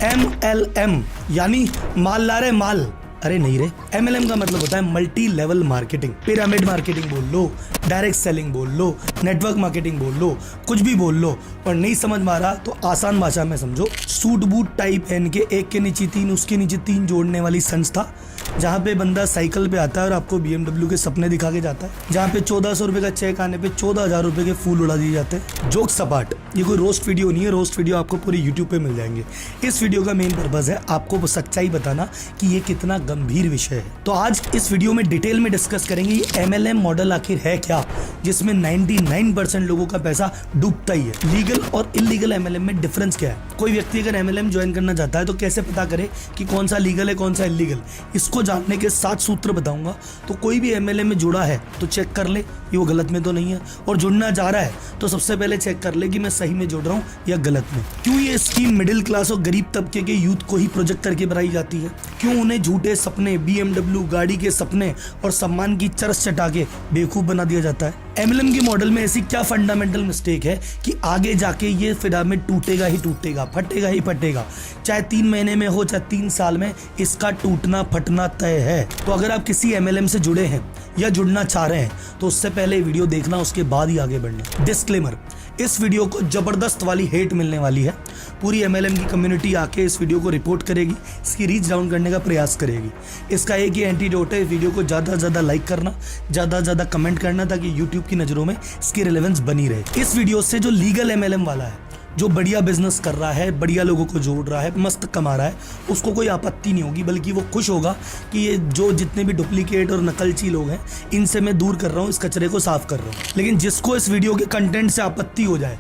MLM यानी माल ला रहे माल। अरे नहीं रे, MLM का मतलब होता है multi level marketing. Pyramid marketing बोल लो, डायरेक्ट सेलिंग बोल लो, नेटवर्क मार्केटिंग बोल लो, कुछ भी बोल लो। और नहीं समझ में आ रहा तो आसान भाषा में समझो, सूट बूट टाइप पहन के एक के नीचे तीन उसके नीचे तीन जोड़ने वाली संस्था, जहाँ पे बंदा साइकिल पे आता है और आपको BMW के सपने दिखा के जाता है, जहाँ पे 1400 रुपये का चेक आने पे 14,000 रुपये के फूल उड़ा दिए जाते हैं। जोक सपाट, ये कोई रोस्ट वीडियो नहीं है, रोस्ट वीडियो आपको पूरी YouTube पे मिल जाएंगे। इस वीडियो का मेन पर्पस है आपको सच्चाई बताना कि ये कितना गंभीर विषय है। तो आज इस वीडियो में डिटेल में डिस्कस करेंगे ये MLM मॉडल आखिर है क्या, जिसमें 99% लोगों का पैसा डूबता ही है। लीगल और इलीगल MLM में डिफरेंस क्या है? कोई व्यक्ति अगर MLM ज्वाइन करना चाहता है तो कैसे पता करे कि कौन सा लीगल है कौन सा इलीगल? इसको जानने के 7 सूत्र बताऊंगा। तो कोई भी MLM में जुड़ा है तो चेक कर ले ये वो गलत में तो नहीं है, और जुड़ना चाह रहा है तो सबसे पहले चेक कर ले कि मैं सही में जुड़ रहा हूँ या गलत में। क्यों ये स्कीम मिडिल क्लास और गरीब तबके के यूथ को ही प्रोजेक्ट करके बनाई जाती है? क्यों उन्हें झूठे सपने, BMW गाड़ी के सपने और सम्मान की चरस चटा के बेवकूफ बना दिया जाता है? MLM के मॉडल में ऐसी क्या फंडामेंटल मिस्टेक है कि आगे जाके ये पिरामिड टूटेगा ही टूटेगा, फटेगा ही फटेगा, चाहे 3 महीने में हो चाहे 3 साल में, इसका टूटना फटना तय है। तो अगर आप किसी MLM से जुड़े हैं या जुड़ना चाह रहे हैं तो उससे पहले वीडियो देखना, उसके बाद ही आगे बढ़ना। डिस्क्लेमर, इस वीडियो को जबरदस्त वाली हेट मिलने वाली है। पूरी MLM की कम्युनिटी आके इस वीडियो को रिपोर्ट करेगी, इसकी रीच डाउन करने का प्रयास करेगी। इसका एक ही एंटीडोट है, वीडियो को ज़्यादा से ज़्यादा लाइक करना, ज़्यादा से ज़्यादा कमेंट करना, ताकि यूट्यूब की नज़रों में इसकी रिलेवेंस बनी रहे। इस वीडियो से जो लीगल MLM वाला है, जो बढ़िया बिजनेस कर रहा है, बढ़िया लोगों को जोड़ रहा है, मस्त कमा रहा है, उसको कोई आपत्ति नहीं होगी, बल्कि वो खुश होगा कि ये जो जितने भी डुप्लीकेट और नकलची लोग हैं इनसे मैं दूर कर रहा हूँ, इस कचरे को साफ कर रहा हूँ। लेकिन जिसको इस वीडियो के कंटेंट से आपत्ति हो जाए,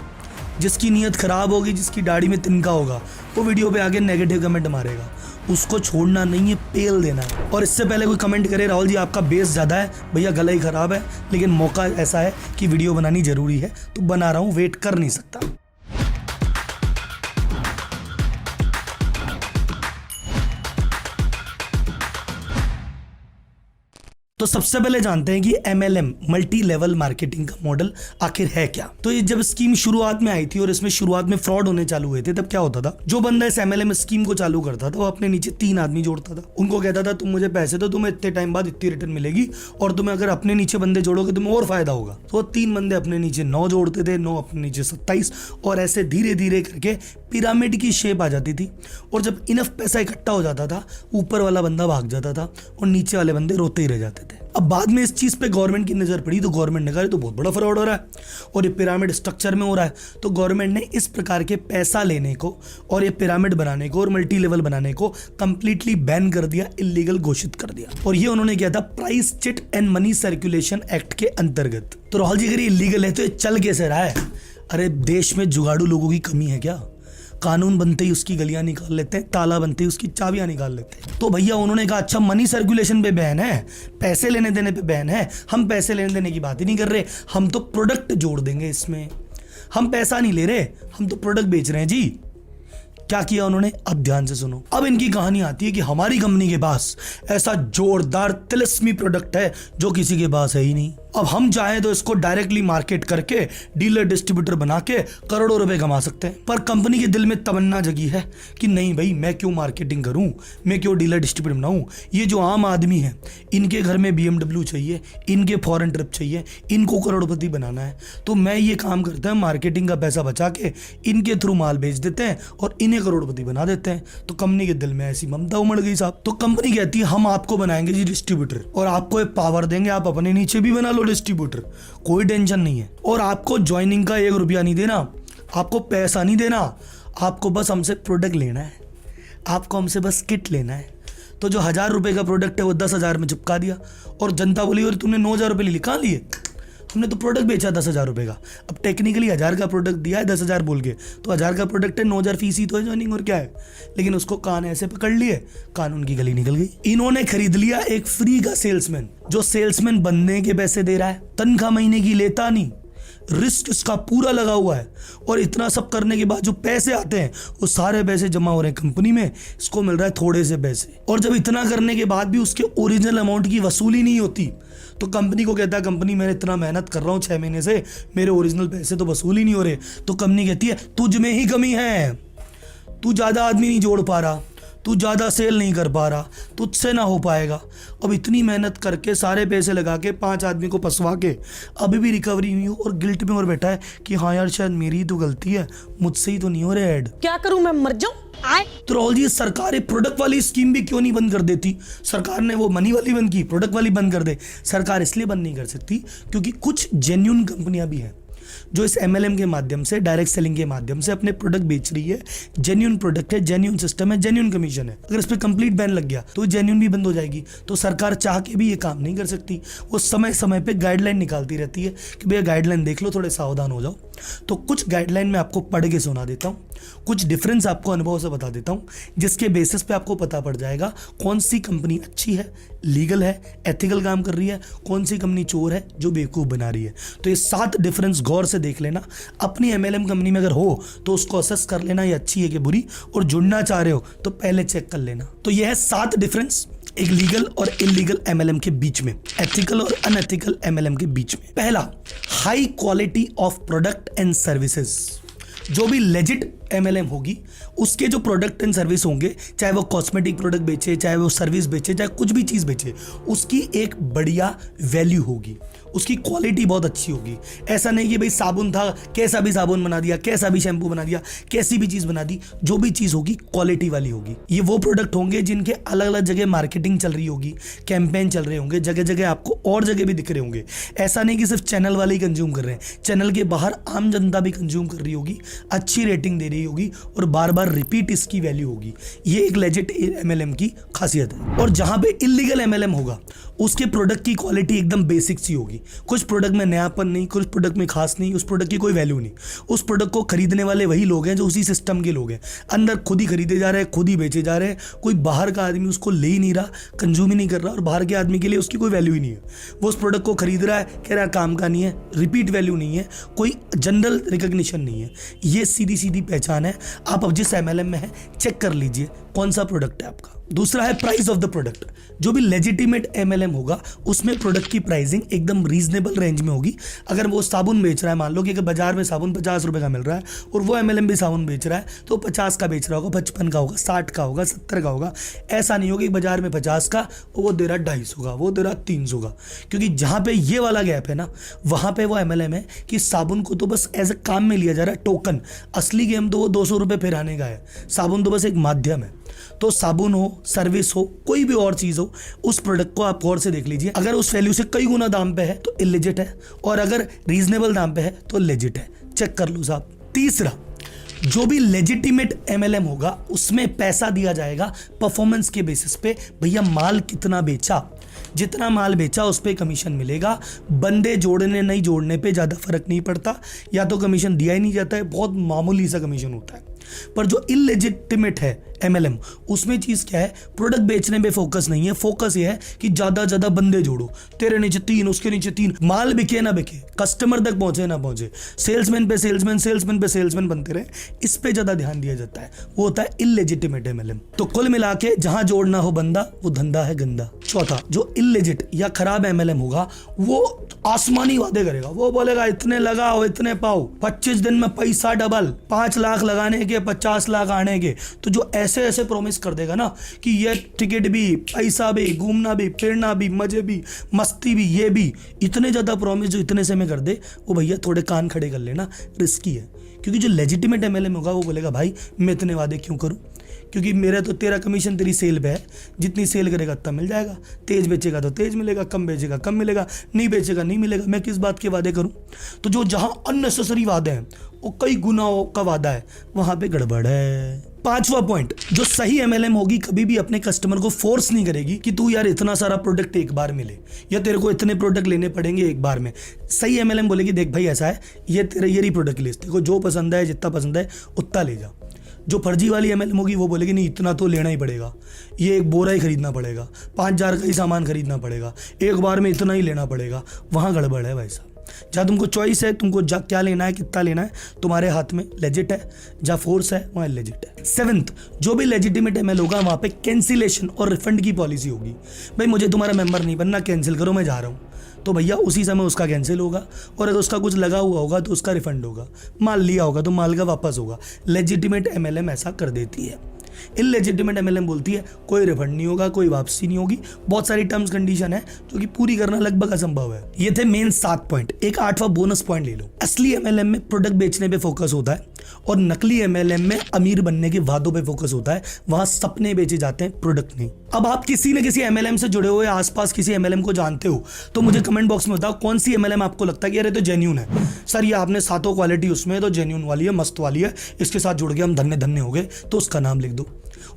जिसकी नीयत खराब होगी, जिसकी दाढ़ी में तिनका होगा, वो वीडियो पे आगे नेगेटिव कमेंट मारेगा। उसको छोड़ना नहीं है, पेल देना है। और इससे पहले कोई कमेंट करे राहुल जी आपका बेस ज़्यादा है, भैया गला ही खराब है, लेकिन मौका ऐसा है कि वीडियो बनानी ज़रूरी है तो बना रहा हूँ, वेट कर नहीं सकता। तो सबसे पहले जानते हैं कि MLM मल्टी लेवल मार्केटिंग का मॉडल आखिर है क्या। तो ये जब स्कीम शुरुआत में आई थी और इसमें शुरुआत में फ्रॉड होने चालू हुए थे, तब क्या होता था, जो बंदा इस MLM स्कीम को चालू करता था वो अपने नीचे 3 आदमी जोड़ता था। उनको कहता था तुम मुझे पैसे दो, तुम्हें इतने टाइम बाद इतनी रिटर्न मिलेगी, और तुम्हें अगर अपने नीचे बंदे जोड़ोगे तुम्हें और फायदा होगा। तो 3 बंदे अपने नीचे 9 जोड़ते थे, 9 अपने नीचे 27, और ऐसे धीरे धीरे करके पिरामिड की शेप आ जाती थी। और जब इनफ पैसा इकट्ठा हो जाता था, ऊपर वाला बंदा भाग जाता था और नीचे वाले बंदे रोते ही रह जाते थे। अब बाद में इस चीज़ पे गवर्नमेंट की नज़र पड़ी, तो गवर्नमेंट ने कहा तो बहुत बड़ा फ्रॉड हो रहा है और ये पिरामिड स्ट्रक्चर में हो रहा है। तो गवर्नमेंट ने इस प्रकार के पैसा लेने को और ये पिरामिड बनाने को और मल्टी लेवल बनाने को कंप्लीटली बैन कर दिया, इलीगल घोषित कर दिया। और ये उन्होंने किया था price chit and money circulation act के अंतर्गत। तो राहुल जी अगर ये इलीगल है तो ये चल कैसे रहा है? अरे देश में जुगाड़ू लोगों की कमी है क्या? कानून बनते ही उसकी गलियां निकाल लेते हैं, ताला बनते ही उसकी चाबियां निकाल लेते हैं। तो भैया उन्होंने कहा अच्छा मनी सर्कुलेशन पे बैन है, पैसे लेने देने पे बैन है, हम पैसे लेने देने की बात ही नहीं कर रहे, हम तो प्रोडक्ट जोड़ देंगे इसमें, हम पैसा नहीं ले रहे, हम तो प्रोडक्ट बेच रहे हैं जी। क्या किया उन्होंने? अब ध्यान से सुनो। अब इनकी कहानी आती है कि हमारी कंपनी के पास ऐसा जोरदार तिलिस्मी प्रोडक्ट है जो किसी के पास है ही नहीं। अब हम चाहें तो इसको डायरेक्टली मार्केट करके डीलर डिस्ट्रीब्यूटर बना के करोड़ों रुपए कमा सकते हैं। पर कंपनी के दिल में तमन्ना जगी है कि नहीं भाई, मैं क्यों मार्केटिंग करूं, मैं क्यों डीलर डिस्ट्रीब्यूटर बनाऊं? ये जो आम आदमी है, इनके घर में BMW चाहिए, इनके फॉरेन ट्रिप चाहिए, इनको करोड़पति बनाना है। तो मैं ये काम करता है, मार्केटिंग का पैसा बचा के इनके थ्रू माल बेच देते हैं और इन्हें करोड़पति बना देते हैं। तो कंपनी के दिल में ऐसी ममता उमड़ गई साहब। तो कंपनी कहती है हम आपको बनाएंगे जी डिस्ट्रीब्यूटर, और आपको एक पावर देंगे, आप अपने नीचे भी बना लो डिस्ट्रीब्यूटर, कोई टेंशन नहीं है। और आपको ज्वाइनिंग का 1 रुपया नहीं देना, आपको पैसा नहीं देना, आपको बस हमसे प्रोडक्ट लेना है, आपको हमसे बस किट लेना है। तो जो 1000 रुपए का प्रोडक्ट है वो 10,000 में चिपका दिया, और जनता बोली और तुमने 9,000 रुपये ले लिए, कहाँ लिए? हमने तो प्रोडक्ट बेचा 10,000 रुपये का। अब टेक्निकली 1000 का प्रोडक्ट दिया है 10,000 बोल के, तो 1000 का प्रोडक्ट है, 9,000 फीस ही तो है ज्वाइनिंग, और क्या है। लेकिन उसको कान ऐसे पकड़ लिए, कानून की गली निकल गई। इन्होंने खरीद लिया एक फ्री का सेल्समैन, जो सेल्समैन बनने के पैसे दे रहा है, तनख्वाह महीने की लेता नहीं, रिस्क इसका पूरा लगा हुआ है। और इतना सब करने के बाद जो पैसे आते हैं वो सारे पैसे जमा हो रहे हैं कंपनी में, इसको मिल रहा है थोड़े से पैसे। और जब इतना करने के बाद भी उसके ओरिजिनल अमाउंट की वसूली नहीं होती, तो कंपनी को कहता है कंपनी मैं इतना मेहनत कर रहा हूँ 6 महीने से, मेरे ओरिजिनल पैसे तो वसूल ही नहीं हो रहे। तो कंपनी कहती है तुझ में ही कमी है, तू ज़्यादा आदमी नहीं जोड़ पा रहा, तू ज़्यादा सेल नहीं कर पा रहा, तुझसे ना हो पाएगा। अब इतनी मेहनत करके सारे पैसे लगा के 5 आदमी को फंसवा के अभी भी रिकवरी नहीं हो और गिल्ट में और बैठा है कि हाँ यार शायद मेरी ही तो गलती है, मुझसे ही तो नहीं हो रहा ऐड। क्या करूं मैं, मर जाऊं? तो राहुल जी सरकार एक प्रोडक्ट वाली स्कीम भी क्यों नहीं बंद कर देती? सरकार ने वो मनी वाली बंद की, प्रोडक्ट वाली बंद कर दे। सरकार इसलिए बंद नहीं कर सकती क्योंकि कुछ जेन्युइन कंपनियां भी हैं जो इस MLM के माध्यम से, डायरेक्ट सेलिंग के माध्यम से अपने प्रोडक्ट बेच रही है। जेन्युइन प्रोडक्ट है, जेन्युइन सिस्टम है, जेन्युइन कमीशन है। अगर इस पर कंप्लीट बैन लग गया तो जेन्युइन भी बंद हो जाएगी। तो सरकार चाह के भी ये काम नहीं कर सकती। वो समय समय पे गाइडलाइन निकालती रहती है कि भैया गाइडलाइन देख लो, थोड़े सावधान हो जाओ। तो कुछ गाइडलाइन में आपको पढ़ के सुना देता हूँ, कुछ डिफरेंस आपको अनुभव से बता देता हूँ, जिसके बेसिस पे आपको पता पड़ जाएगा कौन सी कंपनी अच्छी है, लीगल है, एथिकल काम कर रही है, कौन सी कंपनी चोर है जो बेवकूफ़ बना रही है। तो ये 7 डिफरेंस गौर से देख लेना। अपनी MLM कंपनी में अगर हो तो उसको असेस कर लेना ये अच्छी है कि बुरी, और जुड़ना चाह रहे हो तो पहले चेक कर लेना। तो यह है 7 डिफरेंस एक लीगल और इलीगल MLM के बीच में, एथिकल और अनएथिकल MLM के बीच में। पहला, high quality of product and services. जो भी लेजिट MLM होगी उसके जो प्रोडक्ट एंड सर्विस होंगे, चाहे वो कॉस्मेटिक प्रोडक्ट बेचे, चाहे वो सर्विस बेचे, चाहे कुछ भी चीज़ बेचे, उसकी एक बढ़िया वैल्यू होगी, उसकी क्वालिटी बहुत अच्छी होगी। ऐसा नहीं कि भाई साबुन था, कैसा भी साबुन बना दिया, कैसा भी शैम्पू बना दिया, कैसी भी चीज़ बना दी। जो भी चीज़ होगी क्वालिटी वाली होगी। ये वो प्रोडक्ट होंगे जिनके अलग अलग जगह मार्केटिंग चल रही होगी, कैंपेन चल रहे होंगे, जगह जगह आपको और जगह भी दिख रहे होंगे। ऐसा नहीं कि सिर्फ चैनल वाले ही कंज्यूम कर रहे हैं, चैनल के बाहर आम जनता भी कंज्यूम कर रही होगी, अच्छी रेटिंग दे रही होगी और बार बार रिपीट इसकी वैल्यू होगी। ये एक लेजिट MLM की खासियत है। और जहाँ पे इलीगल MLM होगा उसके प्रोडक्ट की क्वालिटी एकदम बेसिक सी होगी। कुछ प्रोडक्ट में नयापन नहीं, कुछ प्रोडक्ट में खास नहीं, उस प्रोडक्ट की कोई वैल्यू नहीं। उस प्रोडक्ट को खरीदने वाले वही लोग हैं जो उसी सिस्टम के लोग हैं, अंदर खुद ही खरीदे जा रहे हैं, खुद ही बेचे जा रहे हैं। कोई बाहर का आदमी उसको ले ही नहीं रहा, कंज्यूम ही नहीं कर रहा, और बाहर के आदमी के लिए उसकी कोई वैल्यू ही नहीं है। वो उस प्रोडक्ट को खरीद रहा है, कह रहा है काम का नहीं है, रिपीट वैल्यू नहीं है, कोई जनरल रिकग्निशन नहीं है। ये सीधी सीधी पहचान है। आप अब जिस MLM में है चेक कर लीजिए कौन सा प्रोडक्ट है आपका। दूसरा है प्राइस ऑफ द प्रोडक्ट। जो भी लेजिटिमेट MLM होगा उसमें प्रोडक्ट की प्राइसिंग एकदम रीजनेबल रेंज में होगी। अगर वो साबुन बेच रहा है, मान लो कि अगर बाजार में साबुन 50 रुपए का मिल रहा है और वो MLM भी साबुन बेच रहा है, तो 50 का बेच रहा होगा, 55 का होगा, 60 का होगा, 70 का होगा। ऐसा नहीं होगा कि बाजार में 50 का वो दे रहा 250 का, वो दे रहा 300 का। क्योंकि जहाँ पे ये वाला गैप है ना, वहाँ पे वो MLM है कि साबुन को तो बस एज ए काम में लिया जा रहा है, टोकन। असली गेम तो वो 200 रुपये फिराने का है, साबुन तो बस एक माध्यम है। तो साबुन हो, सर्विस हो, कोई भी और चीज़ हो, उस प्रोडक्ट को आप गौर से देख लीजिए। अगर उस वैल्यू से कई गुना दाम पे है तो इलिजिट है, और अगर रीजनेबल दाम पे है तो लेजिट है। चेक कर लो साहब। तीसरा, जो भी लेजिटिमेट MLM होगा उसमें पैसा दिया जाएगा परफॉर्मेंस के बेसिस पे। भैया माल कितना बेचा, जितना माल बेचा उस पर कमीशन मिलेगा। बंदे जोड़ने नहीं जोड़ने पे ज़्यादा फर्क नहीं पड़ता, या तो कमीशन दिया ही नहीं जाता है, बहुत मामूली सा कमीशन होता है। पर जो इलेजिटिमेट है MLM, उसमें चीज़ क्या है, प्रोडक्ट बेचने पे फोकस नहीं है। फोकस ये है कि ज़्यादा बंदे जोड़ो, तेरे नीचे 3, उसके नीचे 3, माल बिके ना बिके, कस्टमर तक पहुंचे ना पहुंचे, सेल्समैन पे सेल्समैन, सेल्समैन पे सेल्समैन बनते रहे, इस पे ज़्यादा ध्यान दिया जाता है। वो होता है इलेजिटिमेट MLM। तो कुल मिला के जहां जोड़ना हो बंदा, वो धंधा है गंदा। चौथा, जो इलेजिट या खराब MLM होगा वो आसमानी वादे करेगा। वो बोलेगा इतने लगाओ, इतने पाओ, 25 दिन में पैसा डबल, 5 लाख लगाने के 50 लाख आने के। तो जो ऐसे प्रॉमिस कर देगा ना कि ये टिकट भी, पैसा भी, घूमना भी, फिरना भी, मजे भी, मस्ती भी, ये भी, इतने ज़्यादा प्रॉमिस जो इतने से में कर दे, वो भैया थोड़े कान खड़े कर लेना, रिस्की है। क्योंकि जो लेजिटिमेट MLM होगा वो बोलेगा भाई मैं इतने वादे क्यों करूँ, क्योंकि मेरा तो तेरा कमीशन तेरी सेल पे है, जितनी सेल करेगा उतना मिल जाएगा। तेज बेचेगा तो तेज मिलेगा, कम बेचेगा कम मिलेगा, नहीं बेचेगा नहीं मिलेगा, मैं किस बात के वादे करूं। तो जो जहां अननेसेसरी वादे हैं, वो कई गुनाहों का वादा है, वहां पे गड़बड़ है। पांचवा पॉइंट, जो सही MLM होगी कभी भी अपने कस्टमर को फोर्स नहीं करेगी कि तू यार इतना सारा प्रोडक्ट एक बार मिले, या तेरे को इतने प्रोडक्ट लेने पड़ेंगे एक बार में। सही MLM बोलेगी देख भाई ऐसा है, ये तेरे ये प्रोडक्ट लिस्ट, देखो जो पसंद है, जितना पसंद है उतना ले जा। जो फर्जी वाली MLM होगी वो बोलेगी नहीं इतना तो लेना ही पड़ेगा, ये एक बोरा ही खरीदना पड़ेगा, 5000 का ही सामान खरीदना पड़ेगा, एक बार में इतना ही लेना पड़ेगा। वहाँ गड़बड़ है भाई साहब। जहाँ तुमको चॉइस है, तुमको क्या लेना है, कितना लेना है, तुम्हारे हाथ में, लेजिट है। जहाँ फोर्स है वहाँ लेजिट है। 7th, जो भी लेजिटिमेट ML होगा वहाँ पे कैंसिलेशन और रिफंड की पॉलिसी होगी। भाई मुझे तुम्हारा मेंबर नहीं बनना, कैंसिल करो, मैं जा रहा हूँ। तो भैया उसी समय उसका कैंसिल होगा, और अगर उसका कुछ लगा हुआ होगा तो उसका रिफंड होगा, माल लिया होगा तो माल का वापस होगा। लेजिटिमेट एमएलएम ऐसा कर देती है। इलेजिटिमेट एमएलएम बोलती है कोई रिफंड नहीं होगा, कोई वापसी नहीं होगी। बहुत सारी टर्म्स कंडीशन है जो कि पूरी करना लगभग असंभव है। ये थे मेन 7 पॉइंट। एक 8वां बोनस पॉइंट ले लो। असली एमएलएम में प्रोडक्ट बेचने पे फोकस होता है और नकली एमएलएम में अमीर बनने के वादों पे फोकस होता है। वहां सपने बेचे जाते हैं, प्रोडक्ट नहीं। अब आप किसी न किसी एमएलएम से जुड़े हुए आसपास किसी एमएलएम को जानते हो तो मुझे कमेंट बॉक्स में बताओ कौन सी एमएलएम आपको लगता है कि अरे तो जेन्यून है। सर ये आपने सातों क्वालिटी उसमें तो जेन्यून वाली है, मस्त वाली है, इसके साथ जुड़ के हम धन्य धन्य हो गए, तो उसका नाम लिख दो।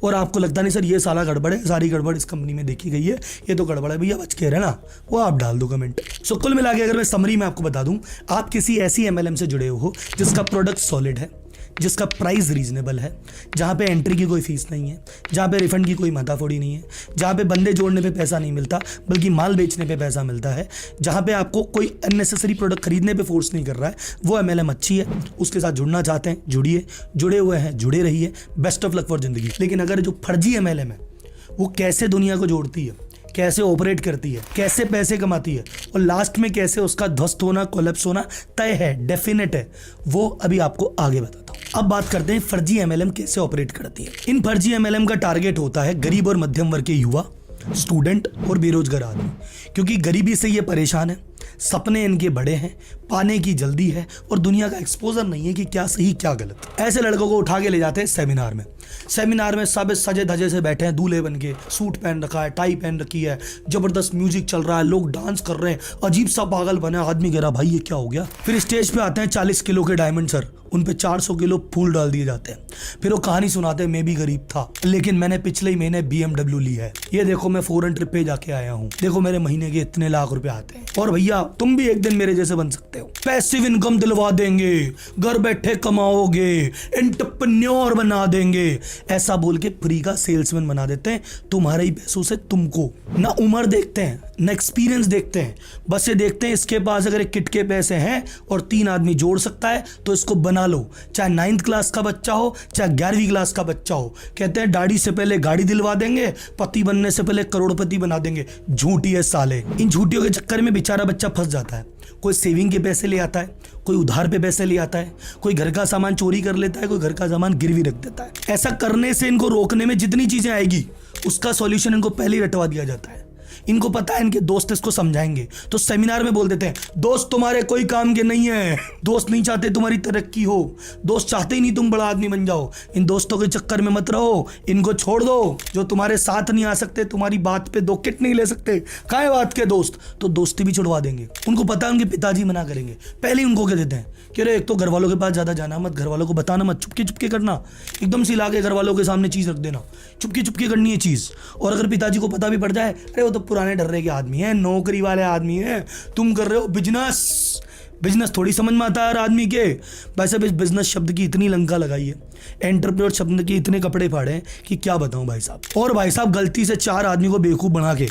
और आपको लगता नहीं सर ये साला गड़बड़ है, सारी गड़बड़ इस कंपनी में देखी गई है, ये तो गड़बड़ है भैया, बच के रहना, वो आप डाल दो कमेंट। सो कुल मिला के अगर मैं समरी में आपको बता दूं, आप किसी ऐसी एमएलएम से जुड़े हो जिसका प्रोडक्ट सॉलिड है, जिसका प्राइस रीजनेबल है, जहाँ पे एंट्री की कोई फीस नहीं है, जहाँ पे रिफंड की कोई माथाफोड़ी नहीं है, जहाँ पे बंदे जोड़ने पे पैसा नहीं मिलता बल्कि माल बेचने पे पैसा मिलता है, जहाँ पे आपको कोई अननेसेसरी प्रोडक्ट खरीदने पे फोर्स नहीं कर रहा है, वो एमएलएम अच्छी है। उसके साथ जुड़ना चाहते हैं जुड़िए, जुड़े हुए हैं जुड़े रहिए, बेस्ट ऑफ लक फॉर जिंदगी। लेकिन अगर जो फर्जी एमएलएम है वो कैसे दुनिया को जोड़ती है, कैसे ऑपरेट करती है, कैसे पैसे कमाती है और लास्ट में कैसे उसका ध्वस्त होना, कोलैप्स होना तय है, डेफिनेट है, वो अभी आपको आगे बताता हूं। अब बात करते हैं फर्जी एमएलएम कैसे ऑपरेट करती है। इन फर्जी एमएलएम का टारगेट होता है गरीब और मध्यम वर्ग के युवा, स्टूडेंट और बेरोजगार आदमी, क्योंकि गरीबी से ये परेशान है, सपने इनके बड़े हैं, पाने की जल्दी है और दुनिया का एक्सपोजर नहीं है कि क्या सही क्या गलत। ऐसे लड़कों को उठा के ले जाते हैं सेमिनार में। सेमिनार में सब सजे धजे से बैठे हैं, दूल्हे बन के, सूट पहन रखा है, टाई पहन रखी है, जबरदस्त म्यूजिक चल रहा है, लोग डांस कर रहे हैं, अजीब सा पागल बना है। आदमी कह रहा भाई ये क्या हो गया। फिर स्टेज पे आते हैं 40 किलो के डायमंड सर, उन पे 400 किलो फूल डाल दिए जाते हैं। फिर वो कहानी सुनाते हैं मैं भी गरीब था लेकिन मैंने पिछले ही महीने BMW ली है, ये देखो मैं फॉरेन ट्रिप पे जाके आया हूँ, देखो मेरे महीने के इतने लाख रुपए आते हैं और भैया तुम भी एक दिन मेरे जैसे बन सकते हो, पैसिव इनकम दिलवा देंगे, घर बैठे कमाओगे, एंटरप्रेन्योर बना देंगे, ऐसा बोल के फ्री का सेल्समैन बना देते हैं तुम्हारे ही पैसों से तुमको। ना उम्र देखते हैं ना एक्सपीरियंस देखते हैं, बस ये देखते हैं इसके पास अगर एक किट के पैसे हैं और 3 आदमी जोड़ सकता है तो इसको बना लो, चाहे 9th क्लास का बच्चा हो चाहे 11वीं क्लास का बच्चा हो। कहते हैं दाढ़ी से पहले गाड़ी दिलवा देंगे, पति बनने से पहले करोड़पति बना देंगे। झूठी है साले। इन झूठियों के चक्कर में बेचारा बच्चा फंस जाता है। कोई सेविंग के पैसे ले आता है, कोई उधार पे पैसे ले आता है, कोई घर का सामान चोरी कर लेता है, कोई घर का सामान गिरवी रख देता है। ऐसा करने से इनको रोकने में जितनी चीजें आएगी उसका सॉल्यूशन इनको पहले ही रटवा दिया जाता है। इनको पता है इनके दोस्त इसको समझाएंगे, तो सेमिनार में बोल देते हैं दोस्त तुम्हारे कोई काम के नहीं है, दोस्त नहीं चाहते तुम्हारी तरक्की हो, दोस्त चाहते ही नहीं तुम बड़ा आदमी बन जाओ, इन दोस्तों के चक्कर में मत रहो, इनको छोड़ दो। जो तुम्हारे साथ नहीं आ सकते, तुम्हारी बात पे 2 किट नहीं ले सकते, काहे बात के दोस्त, तो दोस्ती भी छुड़वा देंगे। उनको पता है उनके पिताजी मना करेंगे, पहले ही उनको कह देते हैं कि अरे एक तो घर वालों के पास ज्यादा जाना मत, घर वालों को बताना मत, चुपके चुपके करना, एकदम से ला के घर वालों के सामने चीज रख देना, चुपके चुपके करनी है चीज। और अगर पिताजी को पता भी पड़ जाए, अरे वो तो पुराने डर्रे के आदमी है, नौकरी वाले आदमी है, तुम कर रहे हो बिजनेस, बिजनेस थोड़ी समझ में आता है हर आदमी के। वैसे भी बिजनेस शब्द की इतनी लंका लगाई है, एंटरप्रेन्योर शब्द के इतने कपड़े फाड़े हैं कि क्या बताऊं भाई साहब। और भाई साहब गलती से 4 आदमी को बेवकूफ बना के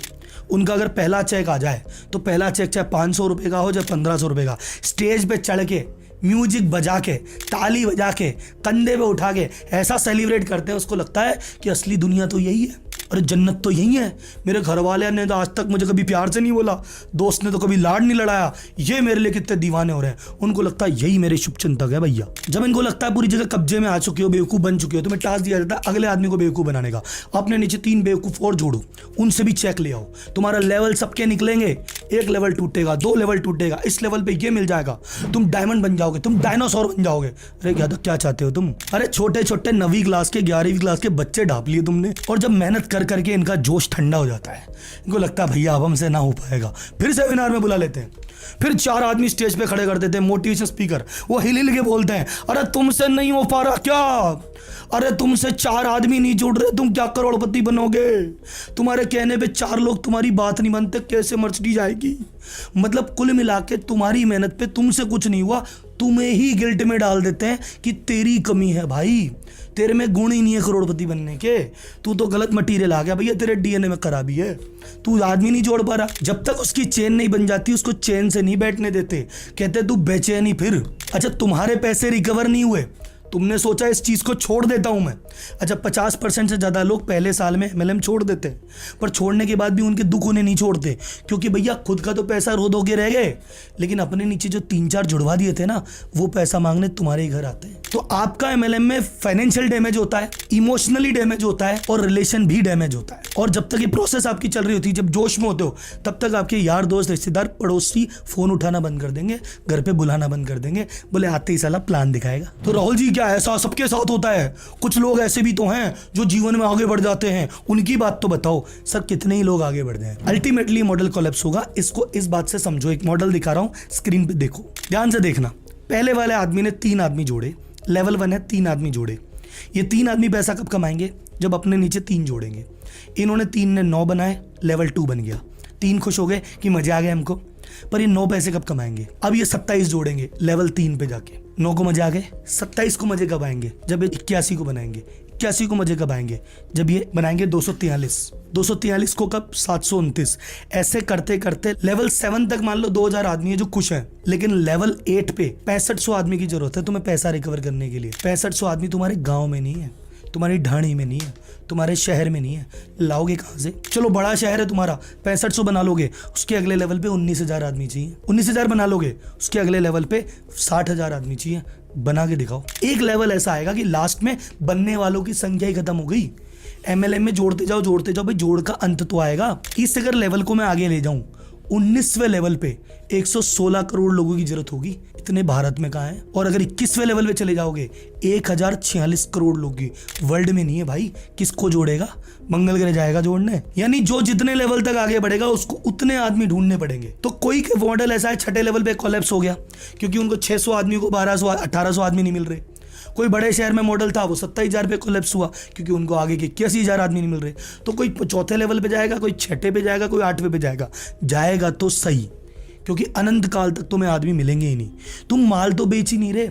उनका अगर पहला चेक आ जाए तो पहला चेक चाहे 500 रुपए का हो चाहे 1500 रुपए का, स्टेज पे चढ़ के म्यूजिक बजा के, ताली बजा के, कंधे पे उठा के ऐसा सेलिब्रेट करते हैं, उसको लगता है कि असली दुनिया तो यही है, अरे जन्नत तो यही है। मेरे घर वाले ने तो आज तक मुझे कभी प्यार से नहीं बोला, दोस्त ने तो कभी लाड नहीं लड़ाया, ये मेरे लिए कितने दीवाने हो रहे हैं। उनको लगता है यही मेरे शुभचिंतक है भैया। जब इनको लगता है पूरी जगह कब्जे में आ चुके हो, बेवकूफ बन चुके हो, तो मैं टास्क दिया जाता है अगले आदमी को बेवकूफ बनाने का। अपने नीचे 3 बेवकूफ और जोड़ो, उनसे भी चेक ले आओ, तुम्हारा लेवल सबके निकलेंगे, 1 लेवल टूटेगा, 2 लेवल टूटेगा, इस लेवल पे ये मिल जाएगा, तुम डायमंड बन जाओगे, तुम डायनासोर बन जाओगे। अरे क्या चाहते हो तुम? अरे छोटे छोटे 9वीं क्लास के 11वीं क्लास के बच्चे ढाप लिए तुमने, और जब मेहनत कर करके इनका जोश ठंडा हो जाता है, इनको लगता है भैया अब हमसे ना हो पाएगा, फिर सेमिनार में बुला लेते हैं। फिर 4 आदमी स्टेज पे खड़े कर देते हैं, मोटिवेशन स्पीकर, वो हिल हिल के बोलते हैं अरे तुमसे नहीं हो पा रहा क्या, अरे तुमसे 4 आदमी नहीं जुड़ रहे, तुम क्या करोड़पति बनोगे, तुम्हारे कहने पे 4 लोग तुम्हारी बात नहीं मानते, कैसे मर्सिडीज आएगी। मतलब कुल मिला के तुम्हारी मेहनत पे तुमसे कुछ नहीं हुआ, तुम्हें ही गिल्ट में डाल देते हैं कि तेरी कमी है भाई, तेरे में गुण ही नहीं है करोड़पति बनने के, तू तो गलत मटीरियल आ गया भैया, तेरे DNA में खराबी है, तू आदमी नहीं जोड़ पा रहा। जब तक उसकी चेन नहीं बन जाती उसको चैन से नहीं बैठने देते, कहते तू बेचैन ही फिर। अच्छा तुम्हारे पैसे रिकवर नहीं हुए तुमने सोचा इस चीज को छोड़ देता हूं मैं। अच्छा, 50% से ज्यादा लोग पहले साल में MLM छोड़ देते हैं, पर छोड़ने के बाद भी उनके दुख उन्हें नहीं छोड़ते, क्योंकि भैया खुद का तो पैसा रो धो के रह गए, लेकिन अपने नीचे जो 3-4 जुड़वा दिए थे ना, वो पैसा मांगने तुम्हारे ही घर आते हैं। तो आपका MLM में फाइनेंशियल डैमेज होता है, इमोशनली डैमेज होता है और रिलेशन भी डैमेज होता है। और जब तक ये प्रोसेस आपकी चल रही होती है, जब जोश में होते हो, तब तक आपके यार दोस्त, रिश्तेदार, पड़ोसी फोन उठाना बंद कर देंगे, घर पे बुलाना बंद कर देंगे, बोले आते ही साला प्लान दिखाएगा। तो राहुल जी, क्या ऐसा सबके साथ होता है? कुछ लोग ऐसे भी तो हैं जो जीवन में आगे बढ़ जाते हैं, उनकी बात तो बताओ। सर, कितने ही लोग आगे बढ़ जाए, अल्टीमेटली मॉडल कोलैप्स होगा। इसको इस बात से समझो, एक मॉडल दिखा रहा हूं, स्क्रीन पे देखो, ध्यान से देखना। पहले वाले आदमी ने 3 आदमी जोड़े, लेवल 1 है, 3 आदमी जोड़े। ये 3 आदमी पैसा कब कमाएंगे? जब अपने नीचे 3 जोड़ेंगे। इन्होंने 3 ने 9 बनाए, लेवल 2 बन गया। 3 खुश हो गए कि मजा आ गया हमको, पर ये 9 पैसे कब कमाएंगे? अब ये 27 जोड़ेंगे लेवल 3 पे जाके। 9 को मजे आ गए, 27 को मजे कब आएंगे? जब ये 81 को बनाएंगे। 81 को मजे कब आएंगे? जब ये बनाएंगे 243। 243 को कब? 729। ऐसे करते करते लेवल 7 तक मान लो 2000 आदमी है जो खुश हैं, लेकिन लेवल 8 पे 6500 आदमी की जरूरत है तुम्हें पैसा रिकवर करने के लिए। 6500 आदमी तुम्हारे गांव में नहीं है, तुम्हारी ढाणी में नहीं है, तुम्हारे शहर में नहीं है, लाओगे कहां से? चलो बड़ा शहर है तुम्हारा, 6500 बना लोगे, उसके अगले लेवल पे 19,000 आदमी चाहिए। 19,000 बना लोगे, उसके अगले लेवल पे 60,000 आदमी चाहिए। बना के दिखाओ। एक लेवल ऐसा आएगा कि लास्ट में बनने वालों की संख्या ही खत्म हो गई। MLM में जोड़ते जाओ भाई, जोड़ का अंत तो आएगा। इस अगर लेवल को मैं आगे ले जाऊं, 19वें लेवल पे 116 करोड़ लोगों की जरूरत होगी। इतने भारत में कहाँ है? और अगर 21वें लेवल पे चले जाओगे, 1046 करोड़ लोग की वर्ल्ड में नहीं है भाई। किसको जोड़ेगा? मंगल ग्रह जाएगा जोड़ने। यानी जो जितने लेवल तक आगे बढ़ेगा उसको उतने आदमी ढूंढने पड़ेंगे। तो कोई के मॉडल ऐसा है 6ठे लेवल पे कोलैप्स हो गया, क्योंकि उनको 600 आदमी को 1200 1800 आदमी नहीं मिल रहे। कोई बड़े शहर में मॉडल था, वो 27,000 पे कोलैप्स हुआ, क्योंकि उनको आगे के 81,000 आदमी नहीं मिल रहे। तो कोई 4थे लेवल पे जाएगा, कोई 6ठे पे जाएगा, कोई 8वें पे जाएगा तो सही, क्योंकि अनंत काल तक तुम्हें आदमी मिलेंगे ही नहीं। तुम माल तो बेच ही नहीं रहे।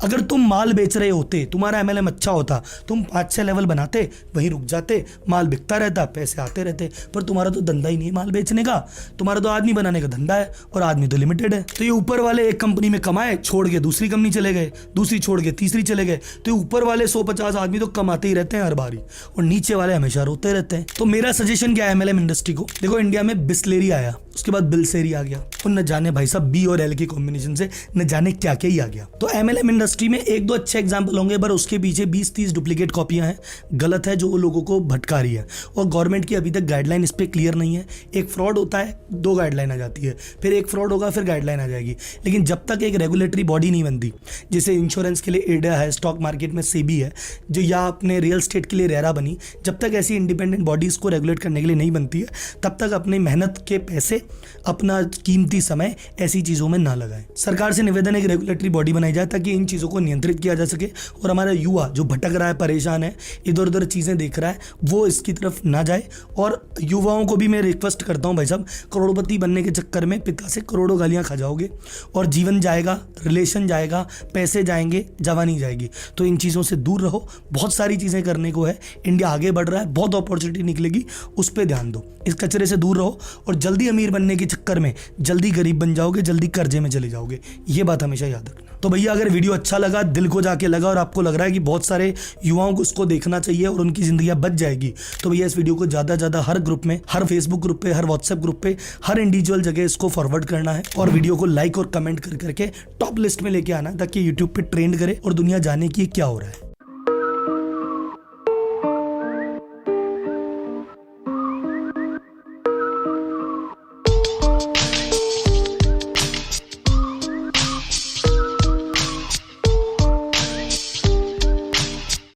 अगर तुम माल बेच रहे होते, तुम्हारा MLM अच्छा होता, तुम 5-6 लेवल बनाते, वहीं रुक जाते, माल बिकता रहता, पैसे आते रहते। पर तुम्हारा तो धंधा ही नहीं है माल बेचने का, तुम्हारा तो आदमी बनाने का धंधा है, और आदमी तो लिमिटेड है। तो ये ऊपर वाले एक कंपनी में कमाए, छोड़ के दूसरी कंपनी चले गए, दूसरी छोड़ के तीसरी चले गए। तो ऊपर वाले 150 आदमी तो कमाते ही रहते हैं हर बारी, और नीचे वाले हमेशा रोते रहते हैं। तो मेरा सजेशन क्या है MLM इंडस्ट्री को? देखो, इंडिया में बिस्लेरी आया, उसके बाद बिल्सेरी आ गया, और न जाने भाई साहब B और L की कॉम्बिनेशन से न जाने क्या क्या ही आ गया। तो MLM इंडस्ट्री में 1-2 अच्छे एग्जांपल होंगे, पर उसके पीछे 20-30 डुप्लीकेट कॉपियां हैं, गलत है, जो लोगों को भटका रही है। और गवर्नमेंट की अभी तक गाइडलाइन इस पर क्लियर नहीं है। एक फ्रॉड होता है, 2 गाइडलाइन आ जाती है, फिर एक फ्रॉड होगा, फिर गाइडलाइन आ जाएगी। लेकिन जब तक एक रेगुलेटरी बॉडी नहीं बनती, जैसे इंश्योरेंस के लिए एडा है, स्टॉक मार्केट में सेबी है, जो या अपने रियल स्टेट के लिए रेरा बनी, जब तक ऐसी इंडिपेंडेंट बॉडीज को रेगुलेट करने के लिए नहीं बनती है, तब तक अपनी मेहनत के पैसे, अपना कीमती समय ऐसी चीज़ों में ना लगाएं। सरकार से निवेदन है कि रेगुलेटरी बॉडी बनाई जाए, ताकि इन चीज़ों को नियंत्रित किया जा सके, और हमारा युवा जो भटक रहा है, परेशान है, इधर उधर चीज़ें देख रहा है, वो इसकी तरफ ना जाए। और युवाओं को भी मैं रिक्वेस्ट करता हूँ, भाई साहब, करोड़पति बनने के चक्कर में पिता से करोड़ों गालियाँ खा जाओगे, और जीवन जाएगा, रिलेशन जाएगा, पैसे जाएंगे, जवानी जाएगी। तो इन चीज़ों से दूर रहो। बहुत सारी चीज़ें करने को है, इंडिया आगे बढ़ रहा है, बहुत अपॉर्चुनिटी निकलेगी, उस पर ध्यान दो। इस कचरे से दूर रहो, और जल्दी अमीर बनने के चक्कर में जल्दी गरीब बन जाओगे, जल्दी कर्जे में चले जाओगे। ये बात हमेशा याद रखना। तो भैया, अगर वीडियो अच्छा लगा, दिल को जाके लगा, और आपको लग रहा है कि बहुत सारे युवाओं को इसको देखना चाहिए और उनकी जिंदगियां बच जाएगी, तो भैया इस वीडियो को ज़्यादा से ज़्यादा हर ग्रुप में, हर फेसबुक ग्रुप पे, हर व्हाट्सएप ग्रुप पे, हर इंडिविजुअल जगह इसको फॉरवर्ड करना है, और वीडियो को लाइक और कमेंट कर करके टॉप लिस्ट में लेके आना है, ताकि यूट्यूब पे ट्रेंड करे और दुनिया जाने की क्या हो रहा है।